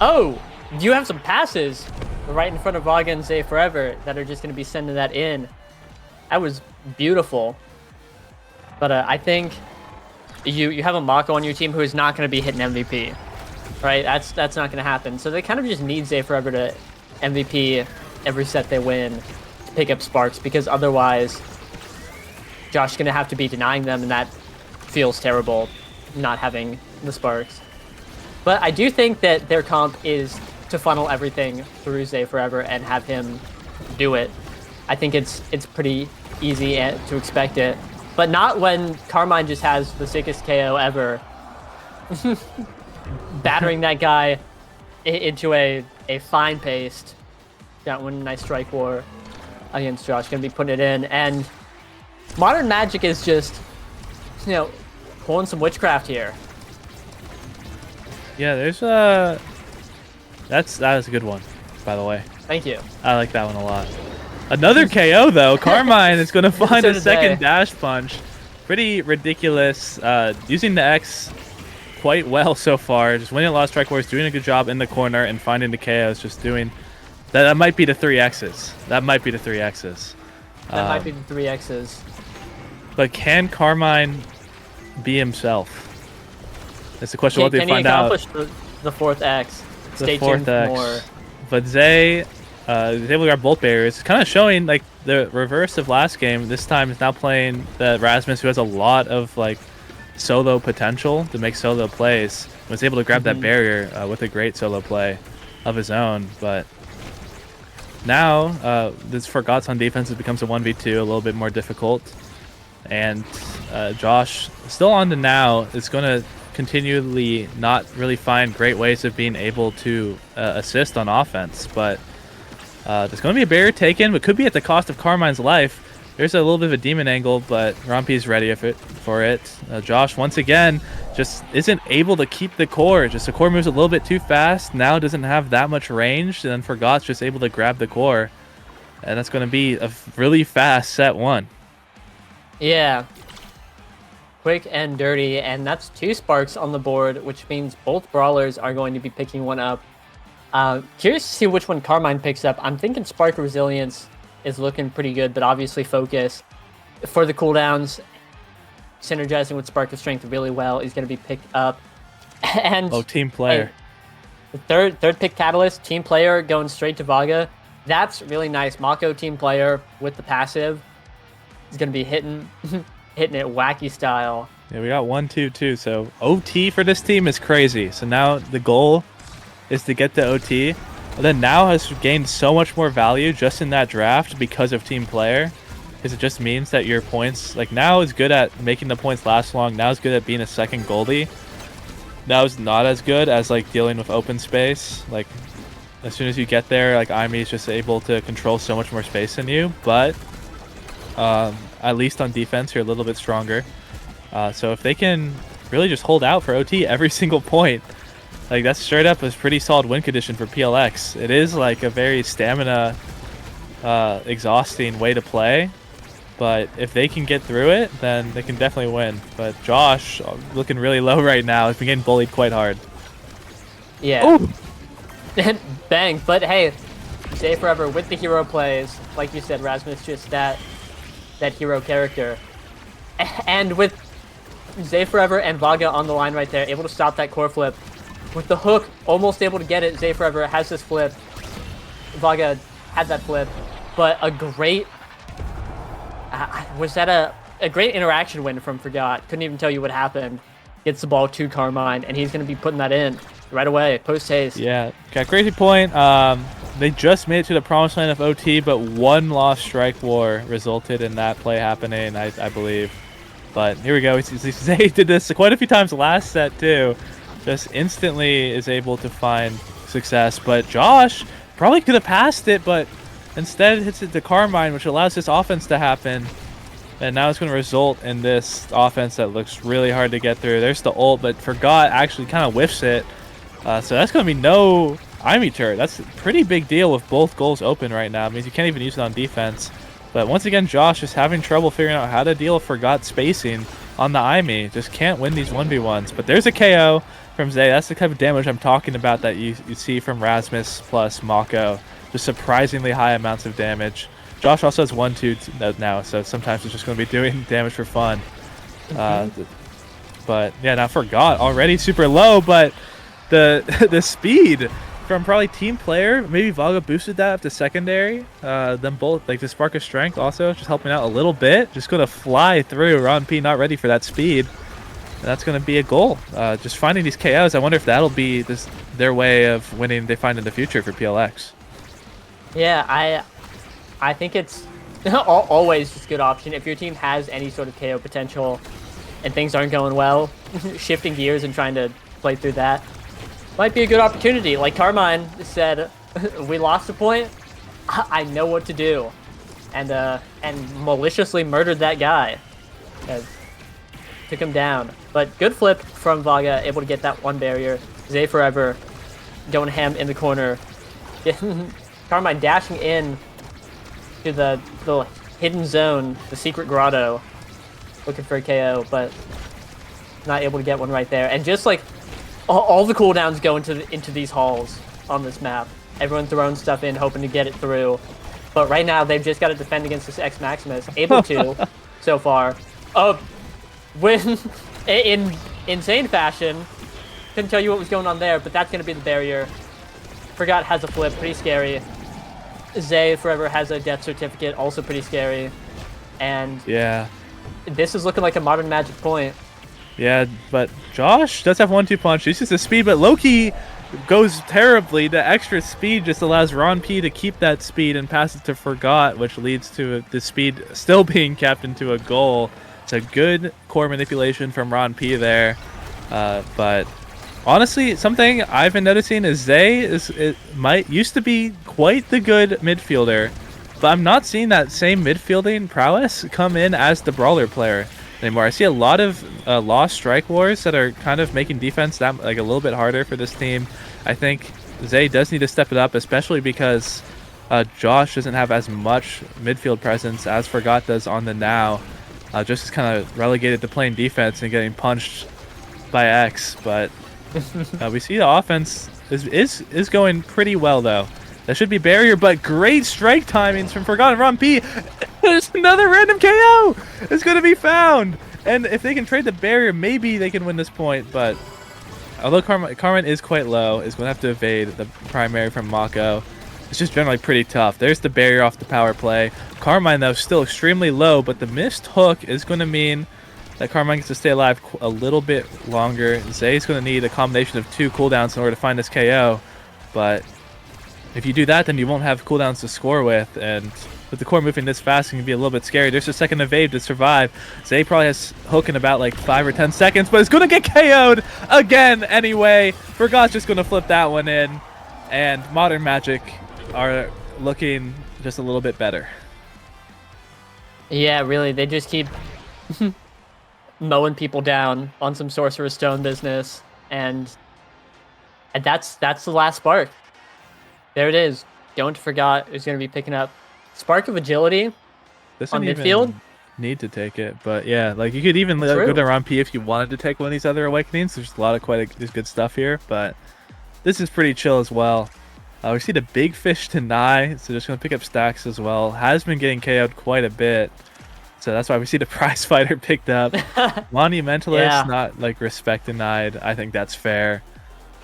oh, you have some passes right in front of Vaga and Zay Forever that are just going to be sending that in. That was beautiful. But I think you have a Mako on your team who is not going to be hitting MVP, right? That's not going to happen. So they kind of just need Zay Forever to MVP every set they win to pick up Sparks, because otherwise Josh is going to have to be denying them, and that feels terrible, not having the Sparks. But I do think that their comp is to funnel everything through Zay Forever and have him do it. I think it's pretty easy to expect it. But not when Carmine just has the sickest KO ever. Battering that guy into a fine paste. Got one nice strike war against Josh. Gonna be putting it in. And Modern Magic is just, pulling some witchcraft here. Yeah, there's that is a good one, by the way. Thank you. I like that one a lot. Another KO though. Carmine is going to find a second dash punch. Pretty ridiculous. Using the X quite well so far. Just winning a lot of strike wars, doing a good job in the corner and finding the KOs. Just doing that. That might be the 3Xs. That might be the 3Xs. That might be the 3Xs. But can Carmine be himself? That's the question. We'll have to find out. Can he accomplish the fourth X? Stay tuned for more. But Zay is able to grab both barriers. Kind of showing like the reverse of last game. This time is now playing the Rasmus, who has a lot of like solo potential to make solo plays. Was able to grab that barrier with a great solo play of his own. But now this Forgots on defense becomes a 1v2, a little bit more difficult. And Josh, still on to now, is going to continually not really find great ways of being able to assist on offense. But there's going to be a barrier taken, but could be at the cost of Carmine's life. There's a little bit of a demon angle, but Rompi's ready for it. Josh, once again, just isn't able to keep the core. Just the core moves a little bit too fast. Now doesn't have that much range, and then Forgot's just able to grab the core. And that's going to be a really fast set 1. Yeah. Quick and dirty, and that's 2 sparks on the board, which means both brawlers are going to be picking one up. Curious to see which one Carmine picks up. I'm thinking Spark Resilience is looking pretty good, but obviously Focus for the cooldowns, synergizing with Spark of Strength really well, is going to be picked up. And team player. The third pick Catalyst, team player going straight to Vaga. That's really nice. Mako team player with the passive is going to be hitting it wacky style. Yeah, we got 1-2-2. So OT for this team is crazy. So now the goal is to get the OT. But then now has gained so much more value just in that draft because of team player. Because it just means that your points, like now is good at making the points last long. Now is good at being a second Goldie. Now is not as good as like dealing with open space. Like as soon as you get there, like Aimi is just able to control so much more space than you. But at least on defense, you're a little bit stronger. So if they can really just hold out for OT every single point, like that's straight up a pretty solid win condition for PLX. It is like a very stamina exhausting way to play, but if they can get through it, then they can definitely win. But Josh looking really low right now. He's been getting bullied quite hard. Yeah. Bang. But hey, Stay Forever with the hero plays. Like you said, Rasmus just that hero character. And with Zay Forever and Vaga on the line right there, able to stop that core flip. With the hook, almost able to get it. Zay Forever has this flip. Vaga had that flip. But a great... was that a great interaction win from Forgot. Couldn't even tell you what happened. Gets the ball to Carmine, and he's going to be putting that in right away, post-haste. Yeah, got crazy point. They just made it to the promised land of OT, but one lost strike war resulted in that play happening, I believe. But here we go. Zay did this quite a few times last set, too. Just instantly is able to find success. But Josh probably could have passed it, but instead hits it to Carmine, which allows this offense to happen. And now it's going to result in this offense that looks really hard to get through. There's the ult, but Forgot actually kind of whiffs it. So that's going to be no Aimi turret. That's a pretty big deal with both goals open right now. It means you can't even use it on defense. But once again, Josh is having trouble figuring out how to deal with Forgot spacing on the Aimi. Just can't win these 1v1s. But there's a KO from Zay. That's the type of damage I'm talking about that you see from Rasmus plus Mako. Just surprisingly high amounts of damage. Josh also has 1-2 now, so sometimes it's just going to be doing damage for fun. But yeah, now Forgot already super low, but the speed from probably team player, maybe Vaga boosted that up to secondary. Them both, like the Spark of Strength also just helping out a little bit. Just going to fly through. Ron P not ready for that speed. And that's going to be a goal. Just finding these KOs. I wonder if that'll be their way of winning they find in the future for PLX. Yeah, I think it's always just a good option. If your team has any sort of KO potential and things aren't going well, shifting gears and trying to play through that might be a good opportunity. Like Carmine said, we lost a point. I know what to do. And maliciously murdered that guy. Took him down. But good flip from Vaga, able to get that one barrier. Zay Forever going ham in the corner. Carmine dashing in to the little hidden zone, the secret grotto, looking for a KO, but not able to get one right there. And just like all the cooldowns go into these halls on this map. Everyone throwing stuff in, hoping to get it through. But right now, they've just got to defend against this X Maximus. Able to, so far. Win in insane fashion. Couldn't tell you what was going on there, but that's going to be the barrier. Forgot has a flip, pretty scary. Zay Forever has a death certificate, also pretty scary. And yeah, this is looking like a modern Magic point. Yeah, but Josh does have 1-2 punch. Uses the speed, but Loki goes terribly. The extra speed just allows Ron P to keep that speed and pass it to Forgot, which leads to the speed still being kept into a goal. It's a good core manipulation from Ron P there. But honestly, something I've been noticing is Zay used to be quite the good midfielder, but I'm not seeing that same midfielding prowess come in as the brawler player anymore. I see a lot of lost strike wars that are kind of making defense that like a little bit harder for this team. I think Zay does need to step it up, especially because Josh doesn't have as much midfield presence as Forgot does on the now. Just is kind of relegated to playing defense and getting punched by X, but we see the offense is going pretty well though. That should be barrier, but great strike timings from Forgotten Ron P. There's another random KO. It's going to be found. And if they can trade the barrier, maybe they can win this point. But although Carmine is quite low, is going to have to evade the primary from Mako. It's just generally pretty tough. There's the barrier off the power play. Carmine, though, still extremely low, but the missed hook is going to mean that Carmine gets to stay alive a little bit longer. Zay's going to need a combination of 2 cooldowns in order to find this KO. But if you do that, then you won't have cooldowns to score with, and with the core moving this fast, it can be a little bit scary. There's a second evade to survive. Zay probably has hook in about like 5 or 10 seconds, but it's going to get KO'd again anyway. Forgot's just going to flip that one in, and Modern Magic are looking just a little bit better. Yeah, really, they just keep mowing people down on some Sorcerer's Stone business, and that's the last spark. There it is. Don't forget who's going to be picking up Spark of Agility on midfield. Need to take it, but yeah, like you could even go to Ron P if you wanted to take one of these other awakenings. There's a lot of there's good stuff here, but this is pretty chill as well. We see the big fish tonight, so just gonna pick up stacks as well. Has been getting KO'd quite a bit, so that's why we see the prize fighter picked up. Monumentalist, not like respect denied. I think that's fair.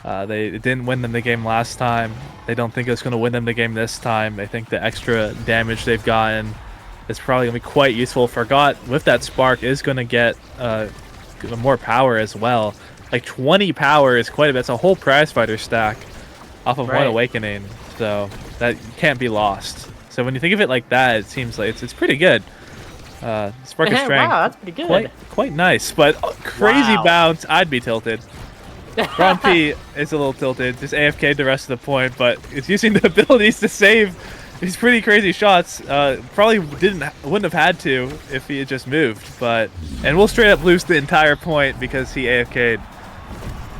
They didn't win them the game last time. They don't think it's going to win them the game this time. I think the extra damage they've gotten is probably going to be quite useful. Forgot with that spark is going to get more power as well. Like 20 power is quite a bit. It's a whole prize fighter stack off of one awakening, so that can't be lost. So when you think of it like that, it seems like it's pretty good. Spark of strength, wow, that's pretty good. Quite nice, but crazy bounce. I'd be tilted. Ron P is a little tilted, just AFK'd the rest of the point, but it's using the abilities to save these pretty crazy shots. Probably wouldn't have had to if he had just moved, and we'll straight up lose the entire point because he AFK'd.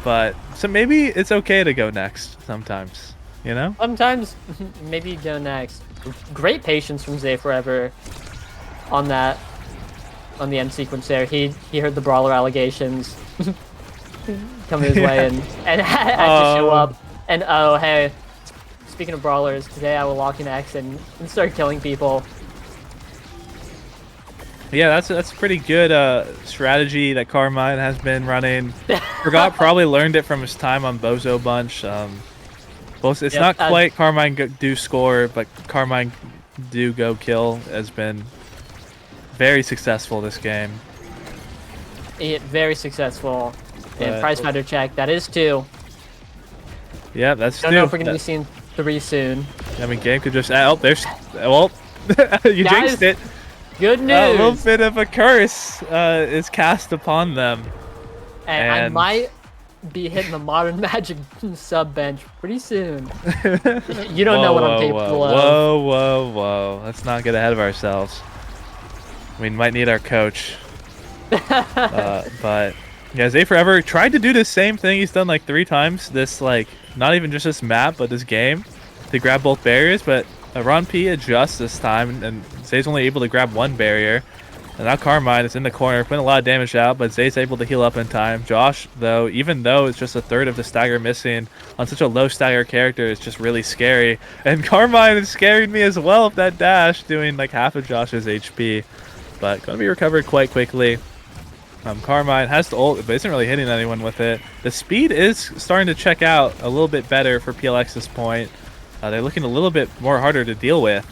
But so maybe it's okay to go next sometimes, you know? Sometimes maybe go next. Great patience from Zay Forever on the end sequence there. He heard the brawler allegations coming his way and had to show up. And oh, hey, speaking of brawlers, today I will lock in X and start killing people. Yeah, that's pretty good strategy that Carmine has been running. Forgot probably learned it from his time on Bozo Bunch. It's not quite Carmine do score, but Carmine do go kill has been very successful this game. Very successful. And prize fighter check. That is 2. Yeah, that's 2. Don't know if we're gonna be seeing 3 soon. I mean, game could just. Oh, there's. Well, you jinxed it. Good news. A little bit of a curse is cast upon them. And I might be hitting the Modern Magic sub bench pretty soon. You don't know what I'm capable of. Whoa. Let's not get ahead of ourselves. We might need our coach. But yeah, Zay Forever tried to do the same thing he's done like 3 times. This, like, not even just this map, but this game, to grab both barriers. But Ron P adjusts this time, and Zay's only able to grab 1 barrier. And now Carmine is in the corner, putting a lot of damage out, but Zay's able to heal up in time. Josh, though, even though it's just a third of the stagger missing on such a low stagger character, it's just really scary. And Carmine is scaring me as well with that dash, doing like half of Josh's HP. But going to be recovered quite quickly. Carmine has the ult, but isn't really hitting anyone with it. The speed is starting to check out a little bit better for PLX at this point. They're looking a little bit more harder to deal with.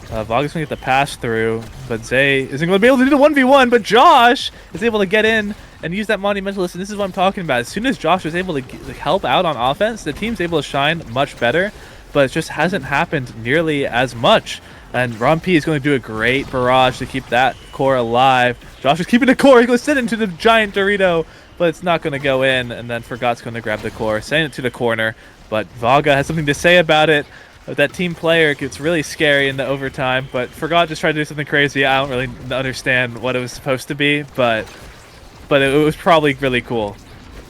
Vog's going to get the pass through, but Zay isn't going to be able to do the 1v1, but Josh is able to get in and use that monumentalist. And this is what I'm talking about. As soon as Josh was able to help out on offense, the team's able to shine much better, but it just hasn't happened nearly as much. And Romp is going to do a great barrage to keep that core alive. Josh is keeping the core. He's going to send it into the giant Dorito, but it's not going to go in. And then Forgot's going to grab the core, send it to the corner. But Vaga has something to say about it. That team player gets really scary in the overtime, but Forgot just tried to do something crazy. I don't really understand what it was supposed to be, but it was probably really cool.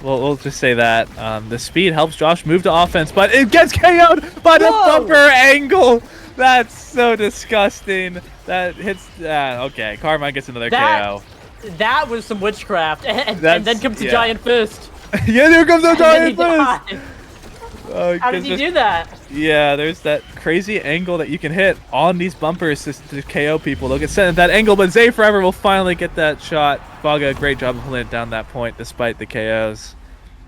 We'll just say that. The speed helps Josh move to offense, but it gets KO'd by the bumper angle. That's so disgusting. That hits. Okay, Carmine gets another KO. That was some witchcraft, and then comes the giant fist. Yeah, there comes the giant fist. How did he do that? Yeah, there's that crazy angle that you can hit on these bumpers to KO people. They'll get sent at that angle, but Zay Forever will finally get that shot. Vaga, great job of holding it down that point despite the KOs.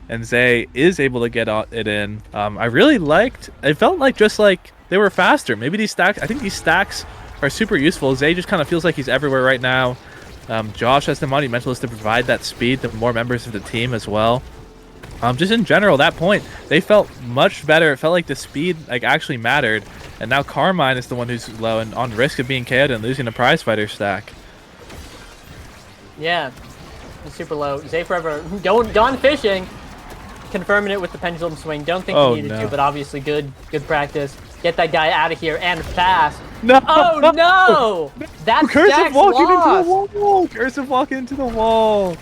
And Zay is able to get it in. I really liked, it felt like just like they were faster. Maybe these stacks, I think these stacks are super useful. Zay just kind of feels like he's everywhere right now. Josh has the Monumentalist to provide that speed to more members of the team as well. Just in general, that point, they felt much better. It felt like the speed actually mattered. And now Carmine is the one who's low and on risk of being KO'd and losing a prize fighter stack. Yeah, it's super low. Zay Forever gone fishing, confirming it with the pendulum swing. Don't think he needed to, but obviously good practice. Get that guy out of here and fast. No! Oh no! That's Cursive walking into the wall! Cursive walking into the wall!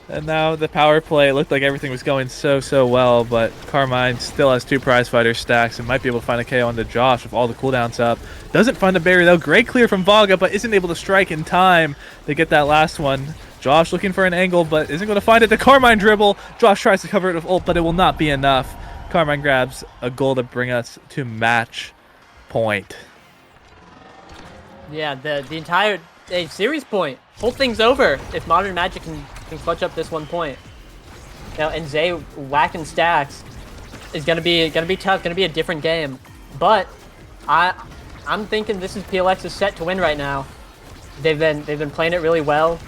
And now the power play, it looked like everything was going so well, but Carmine still has 2 prize fighter stacks and might be able to find a KO onto Josh with all the cooldowns up. Doesn't find a barrier though. Great clear from Vaga, but isn't able to strike in time to get that last one. Josh looking for an angle, but isn't going to find it. The Carmine dribble. Josh tries to cover it with ult, but it will not be enough. Carmine grabs a goal to bring us to match point. Yeah, the entire series point. Whole thing's over if Modern Magic can clutch up this 1 point. Now, and Zay whacking stacks is gonna be tough. Gonna be a different game. But I'm thinking this is PLX's set to win right now. They've been playing it really well,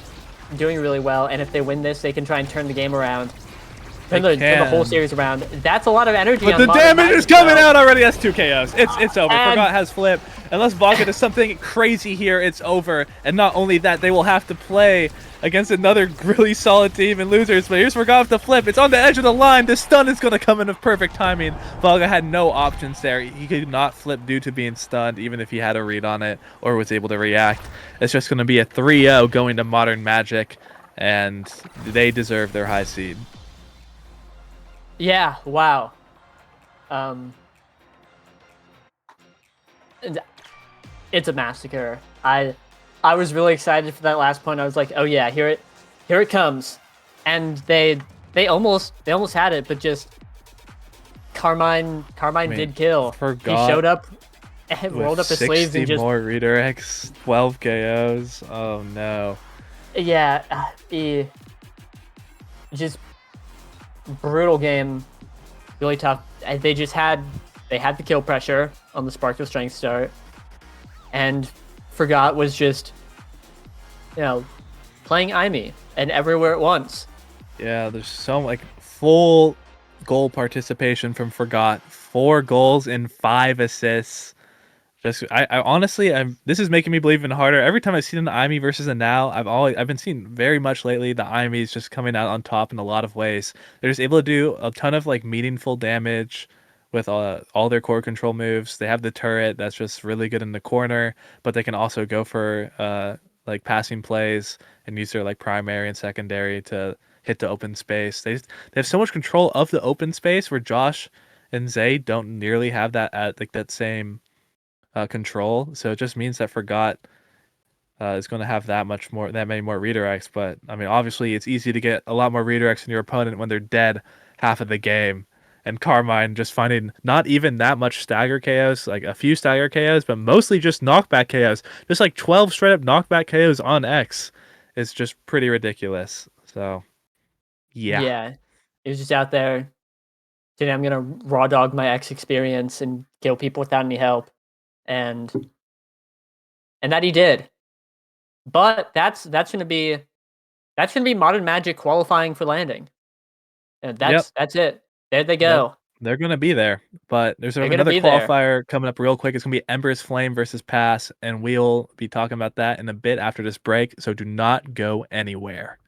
doing really well, and if they win this, they can try and turn the game around. Turn the whole series around. That's a lot of energy. But the damage is coming out already. That's 2 KOs. It's over. Forgot has flip. Unless Vaga does something crazy here, it's over. And not only that, they will have to play against another really solid team and losers. But here's Forgot with the flip. It's on the edge of the line. The stun is going to come in with perfect timing. Vaga had no options there. He could not flip due to being stunned, even if he had a read on it or was able to react. It's just going to be a 3-0 going to Modern Magic, and they deserve their high seed. Yeah, wow. It's a massacre. I was really excited for that last point. I was like, oh yeah, here it comes. And they almost had it, but just Carmine did kill. Forgot. He showed up and rolled up his sleeves and just more redirects, 12 KOs. Oh no. Yeah, just brutal game, really tough. They had the kill pressure on the Spark of Strength start, and Forgot was just, playing Imi and everywhere at once. Yeah, there's so full goal participation from Forgot, 4 goals and 5 assists. Just I honestly, this is making me believe even harder. Every time I've seen an Imi versus a Now, I've been seeing very much lately the Imis just coming out on top in a lot of ways. They're just able to do a ton of meaningful damage with all their core control moves. They have the turret that's just really good in the corner, but they can also go for passing plays and use their primary and secondary to hit the open space. They have so much control of the open space where Josh and Zay don't nearly have that at that same control. So it just means that Forgot is going to have that many more redirects. But I mean, obviously, it's easy to get a lot more redirects than your opponent when they're dead half of the game. And Carmine just finding not even that much stagger KOs, a few stagger KOs, but mostly just knockback KOs. Just 12 straight up knockback KOs on X is just pretty ridiculous. So, yeah. Yeah, he was just out there. Today I'm gonna raw dog my X experience and kill people without any help. And that he did. But that's gonna be That's gonna be Modern Magic qualifying for landing. And Yep. that's it. There they That go. they're gonna be there. But there's They're gonna another be there. qualifier coming up real quick. It's gonna be Ember's Flame versus Pass, and we'll be talking about that in a bit after this break. So do not go anywhere.